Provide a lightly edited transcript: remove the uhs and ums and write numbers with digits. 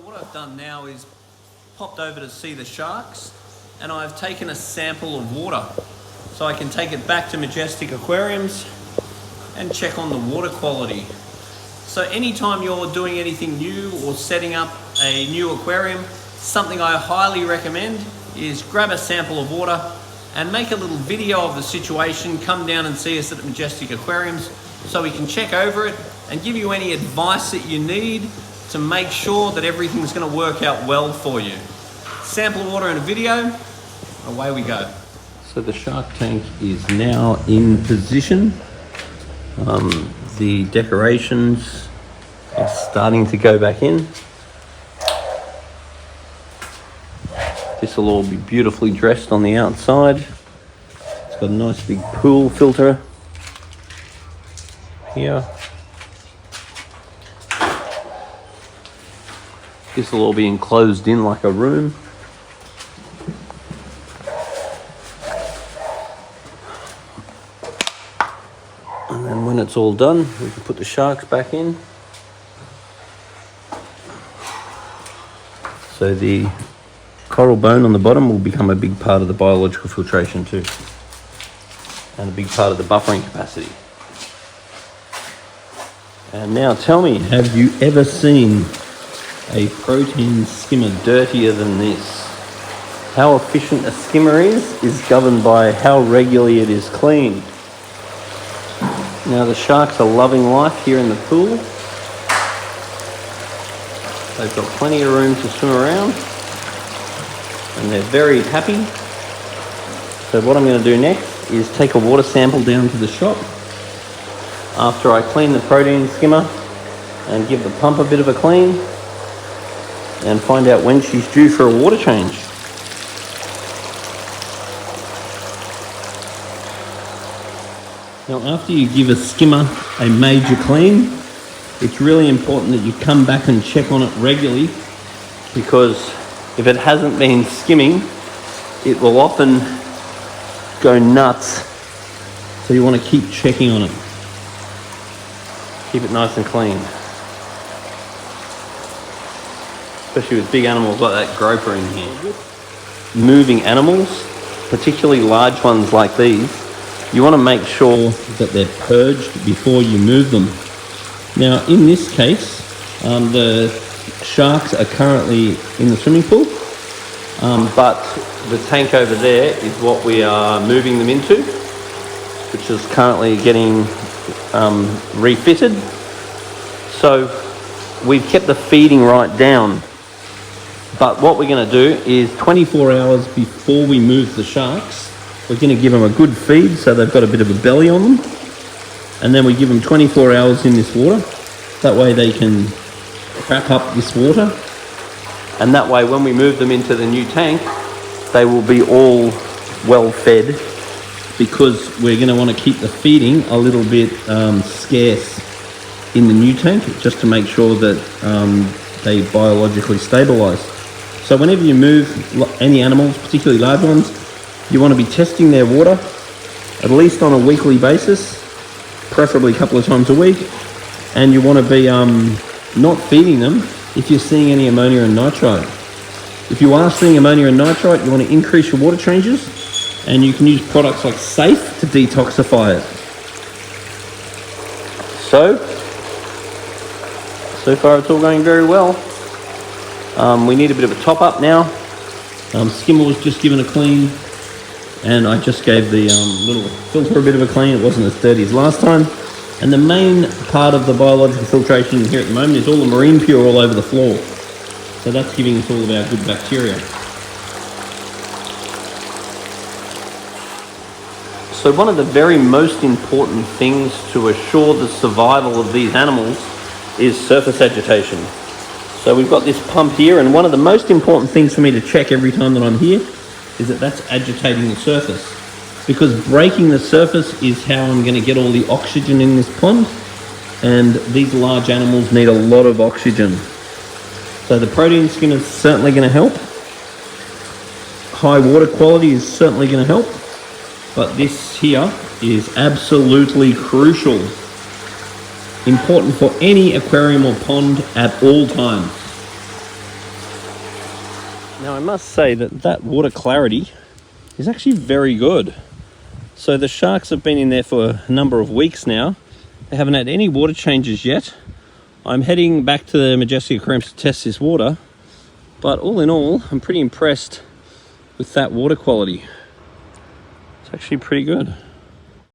what I've done now is popped over to see the sharks, and I've taken a sample of water so I can take it back to Majestic Aquariums and check on the water quality. So anytime you're doing anything new or setting up a new aquarium, something I highly recommend is grab a sample of water and make a little video of the situation. Come down and see us at Majestic Aquariums so we can check over it and give you any advice that you need to make sure that everything's going to work out well for you. Sample of water and a video, away we go. So the shark tank is now in position. The decorations are starting to go back in. This will all be beautifully dressed on the outside. It's got a nice big pool filter here. This will all be enclosed in like a room. And then when it's all done, we can put the sharks back in. So the coral bone on the bottom will become a big part of the biological filtration too, and a big part of the buffering capacity. And now tell me, have you ever seen a protein skimmer dirtier than this? How efficient a skimmer is governed by how regularly it is cleaned. Now the sharks are loving life here in the pool. They've got plenty of room to swim around and they're very happy. So what I'm going to do next is take a water sample down to the shop after I clean the protein skimmer and give the pump a bit of a clean and find out when she's due for a water change. Now after you give a skimmer a major clean, it's really important that you come back and check on it regularly, because if it hasn't been skimming, it will often go nuts. So you want to keep checking on it. Keep it nice and clean. Especially with big animals like that groper in here. Moving animals, particularly large ones like these, you want to make sure that they're purged before you move them. Now in this case, the sharks are currently in the swimming pool, but the tank over there is what we are moving them into, which is currently getting refitted. So we've kept the feeding right down, but what we're going to do is 24 hours before we move the sharks, we're going to give them a good feed so they've got a bit of a belly on them, and then we give them 24 hours in this water. That way they can crap up this water, and that way when we move them into the new tank, they will be all well fed, because we're going to want to keep the feeding a little bit scarce in the new tank, just to make sure that they biologically stabilize. So whenever you move any animals, particularly large ones, you want to be testing their water at least on a weekly basis, preferably a couple of times a week, and you want to be not feeding them if you're seeing any ammonia and nitrite. If you are seeing ammonia and nitrite, you want to increase your water changes, and you can use products like Safe to detoxify it. So far it's all going very well. We need a bit of a top up now. Skimmer was just given a clean, and I just gave the little filter a bit of a clean. It wasn't as dirty as last time. And the main part of the biological filtration here at the moment is all the marine pure all over the floor. So that's giving us all of our good bacteria. So one of the very most important things to assure the survival of these animals is surface agitation. So we've got this pump here, and one of the most important things for me to check every time that I'm here is that that's agitating the surface, because breaking the surface is how I'm going to get all the oxygen in this pond, and these large animals need a lot of oxygen. So the protein skin is certainly going to help. High water quality is certainly going to help, but this here is absolutely crucial. Important for any aquarium or pond at all times. Now I must say that water clarity is actually very good. So the sharks have been in there for a number of weeks now. They haven't had any water changes yet. I'm heading back to the Majestic Aquariums to test this water, but all in all, I'm pretty impressed with that water quality. It's actually pretty good.